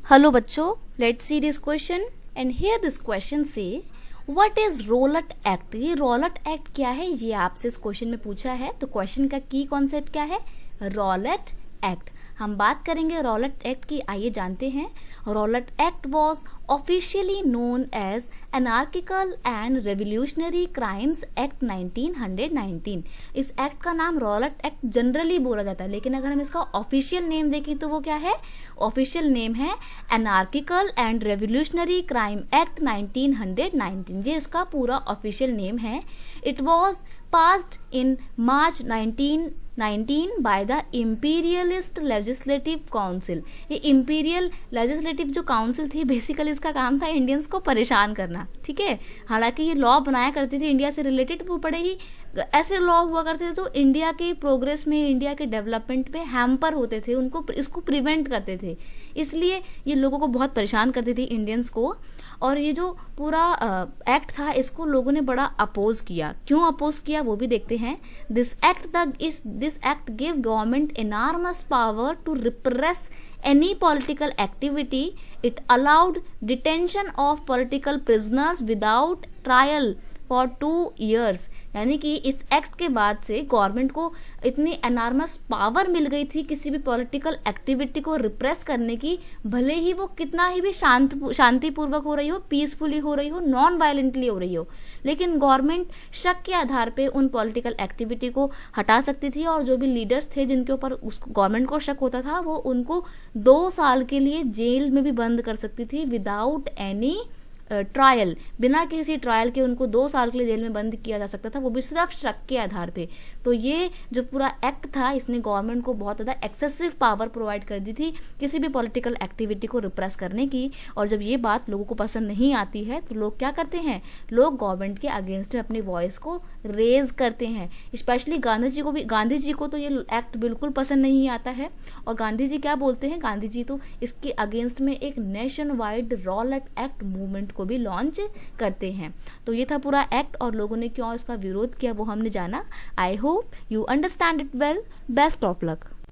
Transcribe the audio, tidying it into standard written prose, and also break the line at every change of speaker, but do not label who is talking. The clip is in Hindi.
Hello बच्चों, let's see this question and here this question say what is Rowlatt Act। ये Rowlatt Act क्या है, ये आपसे इस क्वेश्चन में पूछा है। तो क्वेश्चन का की कॉन्सेप्ट क्या है, Rowlatt Act। हम बात करेंगे Rowlatt Act की, आइए जानते हैं। Rowlatt Act was officially known as Anarchical and Revolutionary Crimes Act 1919। इस एक्ट का नाम Rowlatt Act जनरली बोला जाता है, लेकिन अगर हम इसका ऑफिशियल नेम देखें तो वो क्या है, ऑफिशियल नेम है Anarchical and Revolutionary Crime Act 1919। ये इसका पूरा ऑफिशियल नेम है। It was passed in March 1919 by the Imperialist Legislative Council। ये इंपीरियल लेजिस्लेटिव जो काउंसिल थी, बेसिकली इसका काम था इंडियंस को परेशान करना, ठीक है। हालांकि ये लॉ बनाया करती थी इंडिया से रिलेटेड, वो बड़े ही ऐसे लॉ हुआ करते थे जो इंडिया के प्रोग्रेस में, इंडिया के डेवलपमेंट में हैम्पर होते थे, उनको इसको प्रिवेंट करते थे। इसलिए ये लोगों को बहुत परेशान करती थी इंडियंस को। और ये जो पूरा एक्ट था, इसको लोगों ने बड़ा अपोज किया। क्यों अपोज किया वो भी देखते हैं। This act give government enormous power to repress any political activity। it allowed detention of political prisoners without trial for 2 years। यानी कि इस एक्ट के बाद से गवर्नमेंट को इतनी एनॉर्मस पावर मिल गई थी किसी भी पॉलिटिकल एक्टिविटी को रिप्रेस करने की, भले ही वो कितना ही भी शांतिपूर्वक हो रही हो, पीसफुली हो रही हो, नॉन वायलेंटली हो रही हो, लेकिन गवर्नमेंट शक के आधार पे उन पॉलिटिकल एक्टिविटी को हटा सकती थी। और जो भी लीडर्स थे जिनके ऊपर उस गवर्नमेंट को शक होता था, वो उनको 2 साल के लिए जेल में भी बंद कर सकती थी विदाउट एनी ट्रायल। बिना किसी ट्रायल के उनको 2 साल के लिए जेल में बंद किया जा सकता था, वो भी सिर्फ शक के आधार पे। तो ये जो पूरा एक्ट था, इसने गवर्नमेंट को बहुत ज़्यादा एक्सेसिव पावर प्रोवाइड कर दी थी किसी भी पॉलिटिकल एक्टिविटी को रिप्रेस करने की। और जब ये बात लोगों को पसंद नहीं आती है तो लोग क्या करते हैं, लोग गवर्नमेंट के अगेंस्ट में अपनी वॉइस को रेज करते हैं। स्पेशली गांधी जी को तो ये एक्ट बिल्कुल पसंद नहीं आता है। और गांधी जी क्या बोलते हैं, गांधी जी तो इसके अगेंस्ट में एक nation wide Rowlatt act movement को भी लॉन्च करते हैं। तो ये था पूरा एक्ट और लोगों ने क्यों इसका विरोध किया वो हमने जाना। I hope you understand it well. Best of luck.